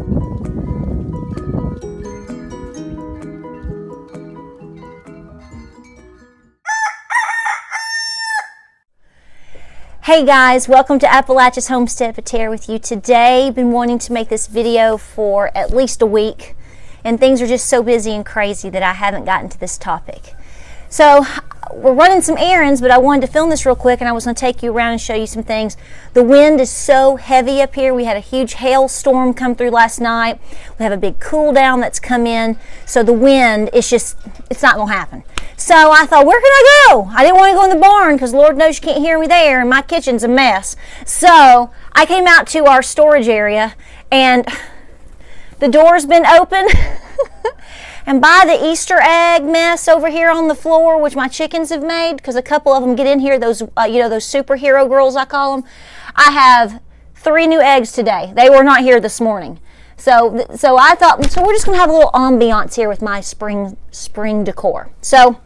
Hey guys, welcome to Appalachia's Homestead. Patara with you today. Been wanting to make this video for at least a week, and things are just so busy and crazy that I haven't gotten to this topic. So we're running some errands, but I wanted to film this real quick, and I was going to take you around and show you some things. The wind is so heavy up here. We had a huge hailstorm come through last night. We have a big cool down that's come in, so the wind is just, it's not going to happen. So I thought, where can I go? I didn't want to go in the barn because Lord knows you can't hear me there, and my kitchen's a mess. So I came out to our storage area, and the door's been open. And by the Easter egg mess over here on the floor, which my chickens have made, because a couple of them get in here, those those superhero girls I call them, I have 3 new eggs today. They were not here this morning. So I thought, so we're just going to have a little ambiance here with my spring decor. So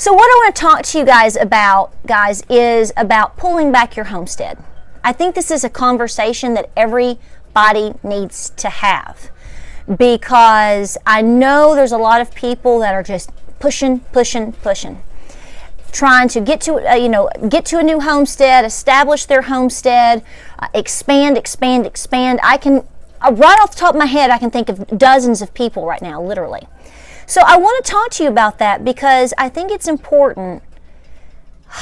what I want to talk to you guys about, is about pulling back your homestead. I think this is a conversation that everybody needs to have, because I know there's a lot of people that are just pushing, trying to get to a new homestead, establish their homestead, expand. I can, right off the top of my head, I can think of dozens of people right now, literally. So I want to talk to you about that because I think it's important,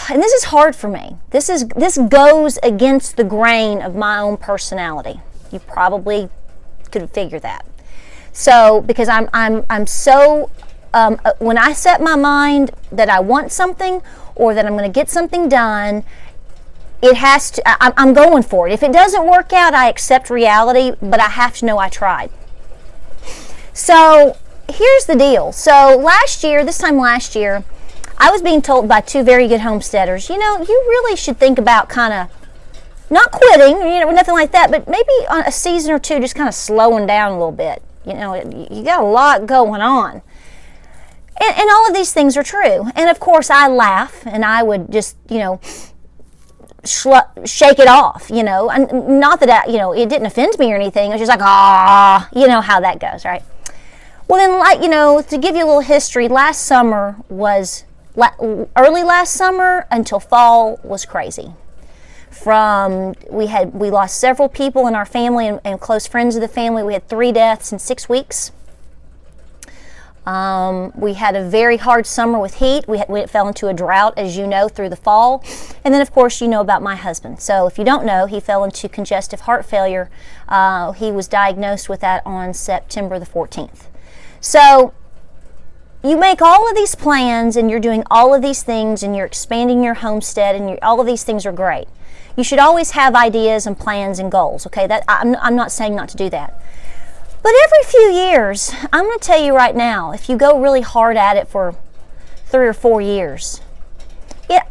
and this is hard for me. This goes against the grain of my own personality. You probably could figure that. So because I'm so when I set my mind that I want something or that I'm going to get something done, it has to. I'm going for it. If it doesn't work out, I accept reality, but I have to know I tried. So here's the deal. So this time last year, I was being told by 2 very good homesteaders, you really should think about kind of not quitting, nothing like that, but maybe on a season or 2, just kind of slowing down a little bit. You got a lot going on. And all of these things are true. And of course, I laugh and I would just, shake it off, and not that it didn't offend me or anything. It was just like, how that goes, right? Well, then, to give you a little history, early last summer until fall was crazy. We lost several people in our family and close friends of the family. We had 3 deaths in 6 weeks. We had a very hard summer with heat. We fell into a drought, as you know, through the fall. And then, of course, you know about my husband. So if you don't know, he fell into congestive heart failure. He was diagnosed with that on September the 14th. So you make all of these plans and you're doing all of these things and you're expanding your homestead and all of these things are great. You should always have ideas and plans and goals, okay? I'm not saying not to do that. But every few years, I'm going to tell you right now, if you go really hard at it for 3 or 4 years,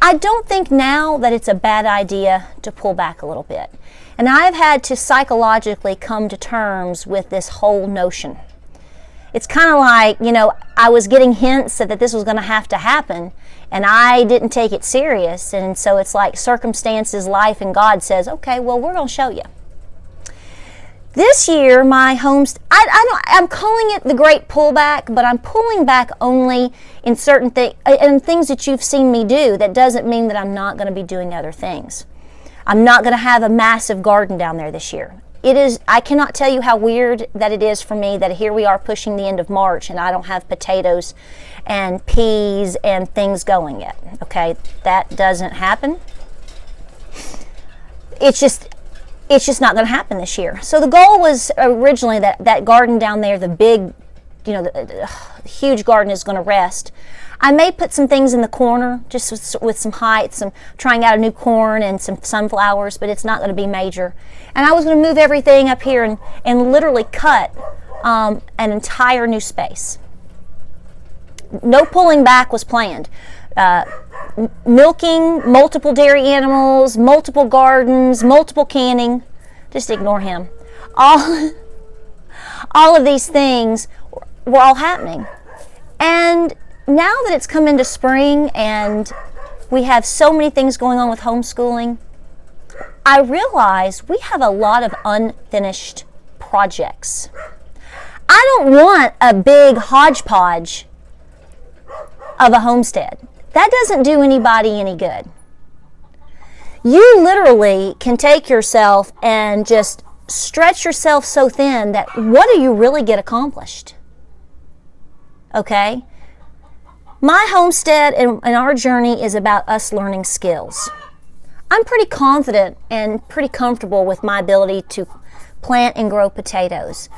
I don't think now that it's a bad idea to pull back a little bit. And I've had to psychologically come to terms with this whole notion. It's kind of like, I was getting hints that this was going to have to happen, and I didn't take it serious. And so it's like circumstances, life, and God says, okay, well, we're going to show you. This year, my homestead, I'm calling it the great pullback, but I'm pulling back only in certain things that you've seen me do. That doesn't mean that I'm not going to be doing other things. I'm not going to have a massive garden down there this year. I cannot tell you how weird that it is for me that here we are pushing the end of March and I don't have potatoes and peas and things going yet. Okay, that doesn't happen. It's just not going to happen this year. So the goal was originally that garden down there, the big, the huge garden is going to rest. I may put some things in the corner, just with some heights, some trying out a new corn and some sunflowers, but it's not going to be major. And I was going to move everything up here and literally cut an entire new space. No pulling back was planned. Milking, multiple dairy animals, multiple gardens, multiple canning. Just ignore him. All of these things were all happening. And now that it's come into spring and we have so many things going on with homeschooling, I realize we have a lot of unfinished projects. I don't want a big hodgepodge of a homestead. That doesn't do anybody any good. You literally can take yourself and just stretch yourself so thin that what do you really get accomplished? Okay? My homestead and our journey is about us learning skills. I'm pretty confident and pretty comfortable with my ability to plant and grow potatoes,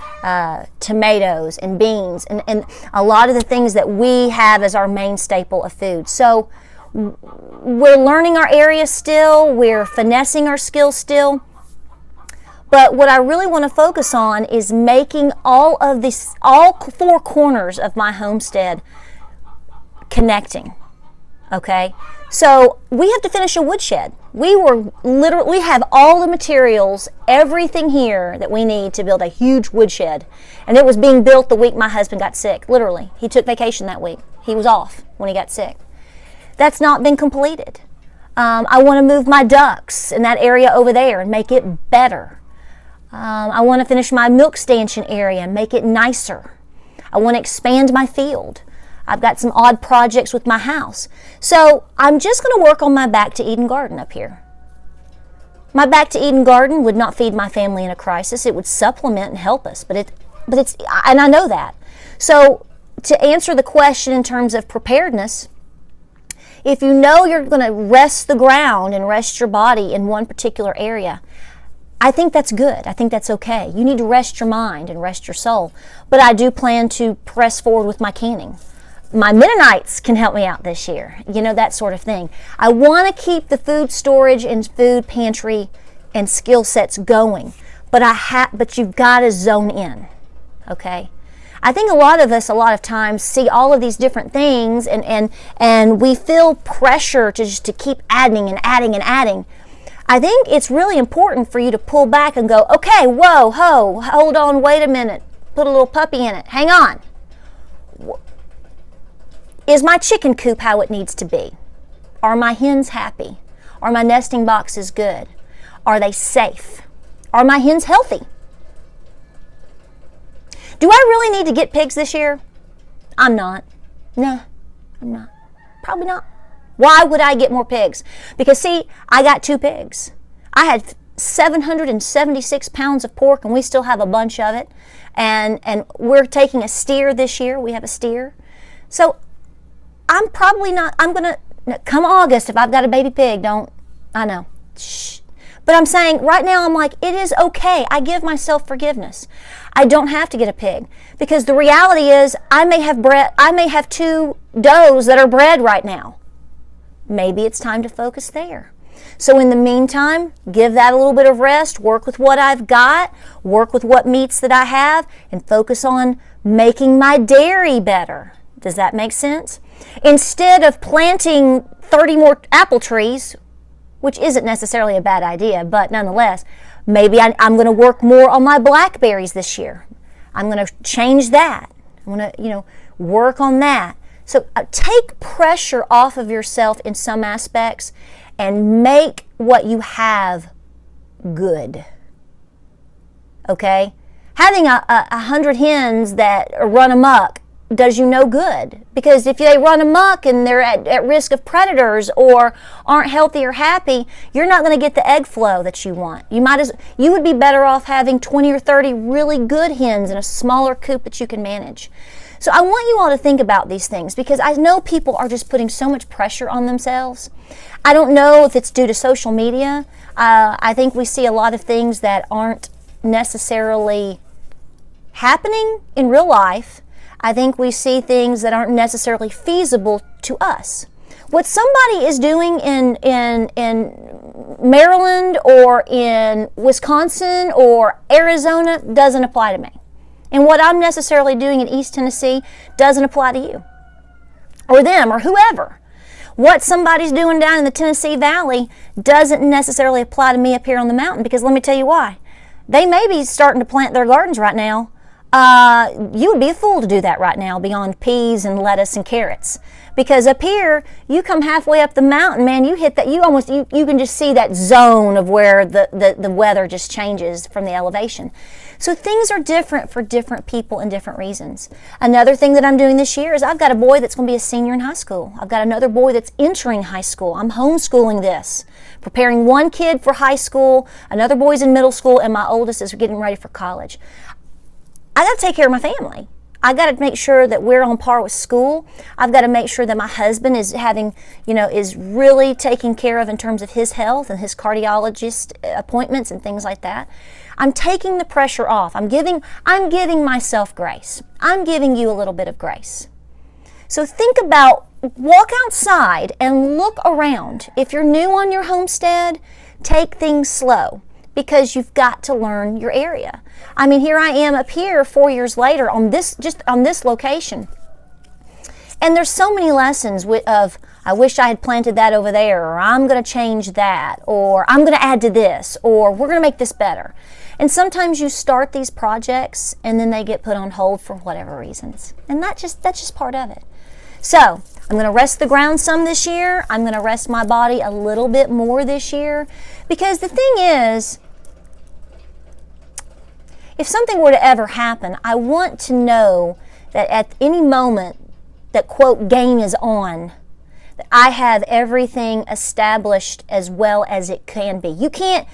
tomatoes, and beans, and a lot of the things that we have as our main staple of food. So we're learning our area still, we're finessing our skills still, but what I really want to focus on is making all 4 corners of my homestead connecting. Okay, so we have to finish a woodshed. We have all the materials, everything here that we need to build a huge woodshed, and it was being built the week my husband got sick. Literally, he took vacation that week. He was off when he got sick. That's not been completed. I want to move my ducks in that area over there and make it better. I want to finish my milk stanchion area and make it nicer. I want to expand my field. I've got some odd projects with my house. So I'm just going to work on my Back to Eden garden up here. My Back to Eden garden would not feed my family in a crisis. It would supplement and help us, but it's, and I know that. So to answer the question in terms of preparedness, if you know you're going to rest the ground and rest your body in one particular area, I think that's good. I think that's okay. You need to rest your mind and rest your soul. But I do plan to press forward with my canning. My Mennonites can help me out this year, that sort of thing. I want to keep the food storage and food pantry and skill sets going, but you've got to zone in, okay? I think a lot of us, a lot of times, see all of these different things and we feel pressure to keep adding and adding and adding. I think it's really important for you to pull back and go, okay, whoa, hold on, wait a minute, put a little puppy in it, hang on. Is my chicken coop how it needs to be? Are my hens happy? Are my nesting boxes good? Are they safe? Are my hens healthy? Do I really need to get pigs this year? I'm not. No, I'm not. Probably not. Why would I get more pigs? Because see, I got 2 pigs. I had 776 pounds of pork and we still have a bunch of it. And we're taking a steer this year. We have a steer. So I'm probably not, come August, if I've got a baby pig, I know. Shh. But I'm saying right now, I'm like, it is okay. I give myself forgiveness. I don't have to get a pig because the reality is I may have 2 does that are bred right now. Maybe it's time to focus there. So in the meantime, give that a little bit of rest, work with what I've got, work with what meats that I have, and focus on making my dairy better. Does that make sense? Instead of planting 30 more apple trees, which isn't necessarily a bad idea, but nonetheless, maybe I'm going to work more on my blackberries this year. I'm going to change that. I'm going to, work on that. So take pressure off of yourself in some aspects and make what you have good. Okay? Having 100 hens that run amok does you no good, because if they run amok and they're at risk of predators or aren't healthy or happy, you're not going to get the egg flow that you want. You would be better off having 20 or 30 really good hens in a smaller coop that you can manage. So I want you all to think about these things because I know people are just putting so much pressure on themselves. I don't know if it's due to social media. I think we see a lot of things that aren't necessarily happening in real life. I think we see things that aren't necessarily feasible to us. What somebody is doing in Maryland or in Wisconsin or Arizona doesn't apply to me. And what I'm necessarily doing in East Tennessee doesn't apply to you or them or whoever. What somebody's doing down in the Tennessee Valley doesn't necessarily apply to me up here on the mountain, because let me tell you why. They may be starting to plant their gardens right now, you would be a fool to do that right now beyond peas and lettuce and carrots. Because up here, you come halfway up the mountain, man, you hit that, you can just see that zone of where the weather just changes from the elevation. So things are different for different people and different reasons. Another thing that I'm doing this year is I've got a boy that's going to be a senior in high school. I've got another boy that's entering high school. I'm homeschooling this, preparing one kid for high school, another boy's in middle school, and my oldest is getting ready for college. I got to take care of my family. I got to make sure that we're on par with school. I've got to make sure that my husband is having, is really taken care of in terms of his health and his cardiologist appointments and things like that. I'm taking the pressure off. I'm giving myself grace. I'm giving you a little bit of grace. So think about, walk outside and look around. If you're new on your homestead, take things slow, because you've got to learn your area. I mean, here I am up here 4 years later on this location. And there's so many lessons of, I wish I had planted that over there, or I'm going to change that, or I'm going to add to this, or we're going to make this better. And sometimes you start these projects and then they get put on hold for whatever reasons. And that's just part of it. So I'm going to rest the ground some this year. I'm going to rest my body a little bit more this year. Because the thing is, if something were to ever happen, I want to know that at any moment that, quote, game is on, that I have everything established as well as it can be. You can't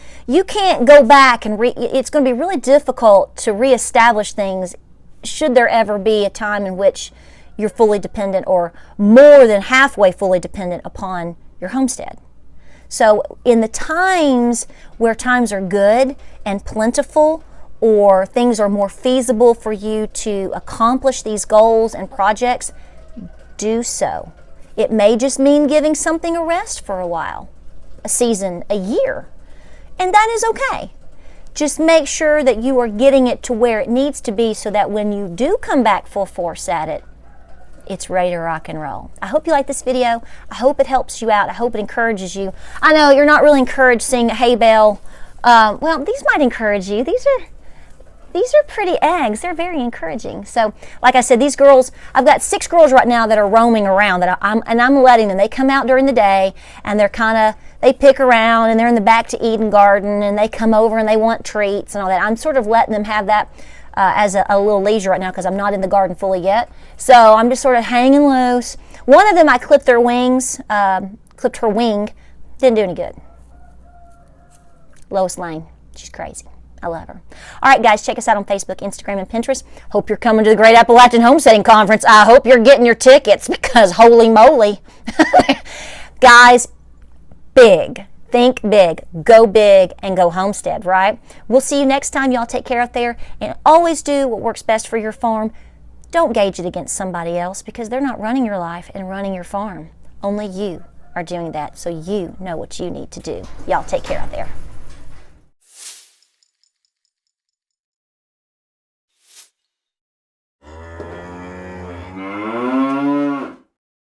go back and it's going to be really difficult to reestablish things should there ever be a time in which you're fully dependent or more than halfway fully dependent upon your homestead. So in the times where times are good and plentiful, or things are more feasible for you to accomplish these goals and projects, do so. It may just mean giving something a rest for a while, a season, a year, and that is okay. Just make sure that you are getting it to where it needs to be so that when you do come back full force at it, it's ready to rock and roll. I hope you like this video. I hope it helps you out. I hope it encourages you. I know you're not really encouraged seeing a hay bale. Well, these might encourage you. These are pretty eggs. They're very encouraging. So, like I said, these girls, I've got 6 girls right now that are roaming around, I'm letting them. They come out during the day and they pick around and they're in the back to Eden garden and they come over and they want treats and all that. I'm sort of letting them have that as a little leisure right now because I'm not in the garden fully yet. So I'm just sort of hanging loose. One of them, I clipped their wings, clipped her wing. Didn't do any good. Lois Lane, she's crazy. I love her. All right, guys, check us out on Facebook, Instagram, and Pinterest. Hope you're coming to the Great Appalachian Homesteading Conference. I hope you're getting your tickets because holy moly. Guys, big. Think big. Go big and go homestead, right? We'll see you next time. Y'all take care out there and always do what works best for your farm. Don't gauge it against somebody else because they're not running your life and running your farm. Only you are doing that, so you know what you need to do. Y'all take care out there.